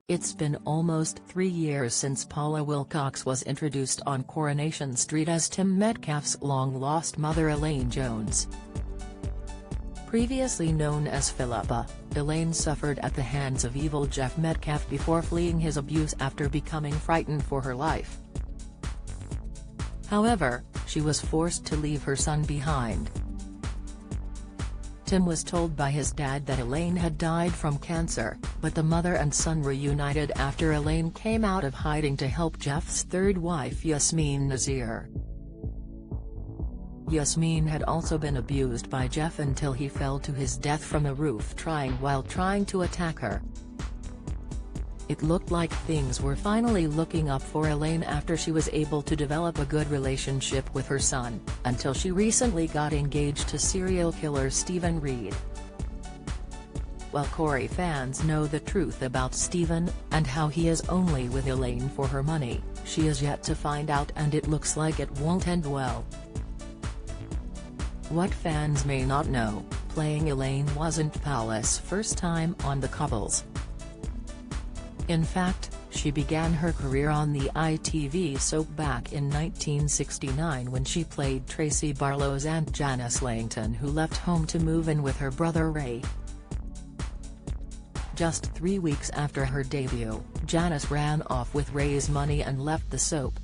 It's been almost 3 years since Paula Wilcox was introduced on Coronation Street as Tim Metcalfe's long-lost mother Elaine Jones. Previously known as Philippa, Elaine suffered at the hands of evil Jeff Metcalfe before fleeing his abuse after becoming frightened for her life. However, she was forced to leave her son behind. Tim was told by his dad that Elaine had died from cancer, but the mother and son reunited after Elaine came out of hiding to help Jeff's third wife Yasmeen Nazir. Yasmeen had also been abused by Jeff until he fell to his death from a roof while trying to attack her. It looked like things were finally looking up for Elaine after she was able to develop a good relationship with her son, until she recently got engaged to serial killer Stephen Reed. While Corrie fans know the truth about Stephen, and how he is only with Elaine for her money, she is yet to find out, and it looks like it won't end well. What fans may not know, playing Elaine wasn't Paula's first time on The Couples. In fact, she began her career on the ITV soap back in 1969 when she played Tracy Barlow's Aunt Janice Langton, who left home to move in with her brother Ray. Just 3 weeks after her debut, Janice ran off with Ray's money and left the soap.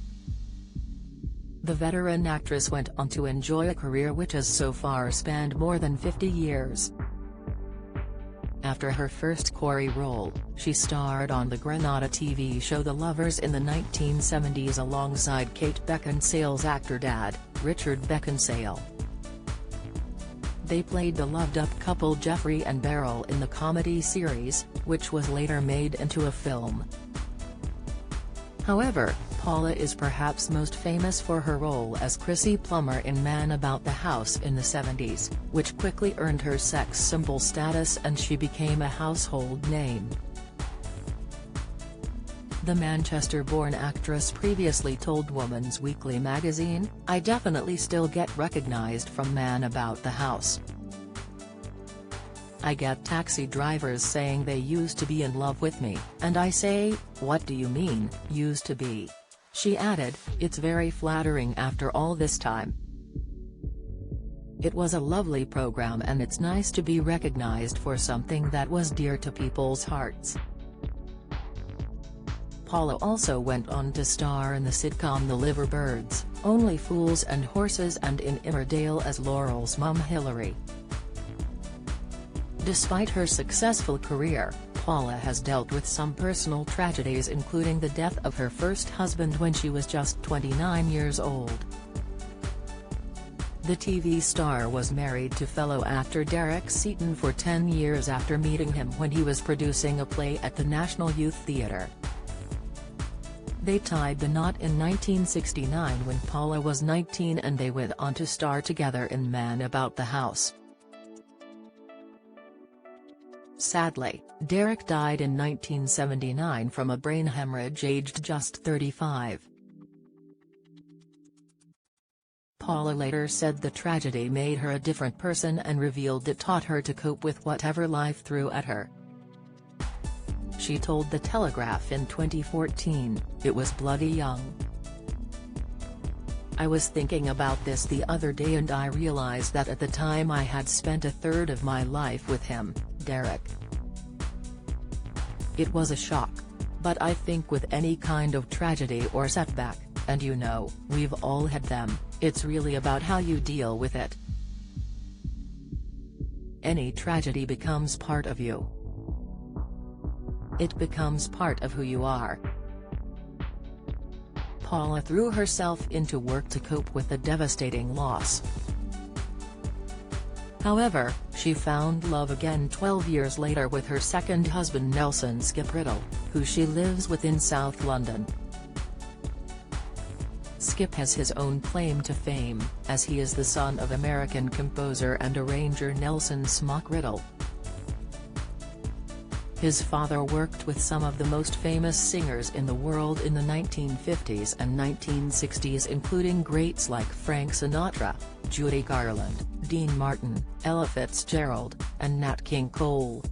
The veteran actress went on to enjoy a career which has so far spanned more than 50 years. After her first Corrie role, she starred on the Granada TV show The Lovers in the 1970s alongside Kate Beckinsale's actor dad, Richard Beckinsale. They played the loved-up couple Jeffrey and Beryl in the comedy series, which was later made into a film. However, Paula is perhaps most famous for her role as Chrissy Plummer in Man About the House in the 70s, which quickly earned her sex symbol status and she became a household name. The Manchester-born actress previously told Woman's Weekly magazine, "I definitely still get recognized from Man About the House. I get taxi drivers saying they used to be in love with me, and I say, what do you mean, used to be?" She added, "It's very flattering after all this time. It was a lovely program and it's nice to be recognized for something that was dear to people's hearts." Paula also went on to star in the sitcom The Liverbirds, Only Fools and Horses, and in Emmerdale as Laurel's mum Hilary. Despite her successful career, Paula has dealt with some personal tragedies, including the death of her first husband when she was just 29 years old. The TV star was married to fellow actor Derek Seaton for 10 years after meeting him when he was producing a play at the National Youth Theatre. They tied the knot in 1969 when Paula was 19 and they went on to star together in Man About the House. Sadly, Derek died in 1979 from a brain hemorrhage aged just 35. Paula later said the tragedy made her a different person and revealed it taught her to cope with whatever life threw at her. She told The Telegraph in 2014, "It was bloody young. I was thinking about this the other day and I realized that at the time I had spent a third of my life with him, Derek. It was a shock. But I think with any kind of tragedy or setback, and you know, we've all had them, it's really about how you deal with it. Any tragedy becomes part of you. It becomes part of who you are." Paula threw herself into work to cope with the devastating loss. However, she found love again 12 years later with her second husband Nelson Skip Riddle, who she lives with in South London. Skip has his own claim to fame, as he is the son of American composer and arranger Nelson "Smock" Riddle. His father worked with some of the most famous singers in the world in the 1950s and 1960s, including greats like Frank Sinatra, Judy Garland, Dean Martin, Ella Fitzgerald, and Nat King Cole.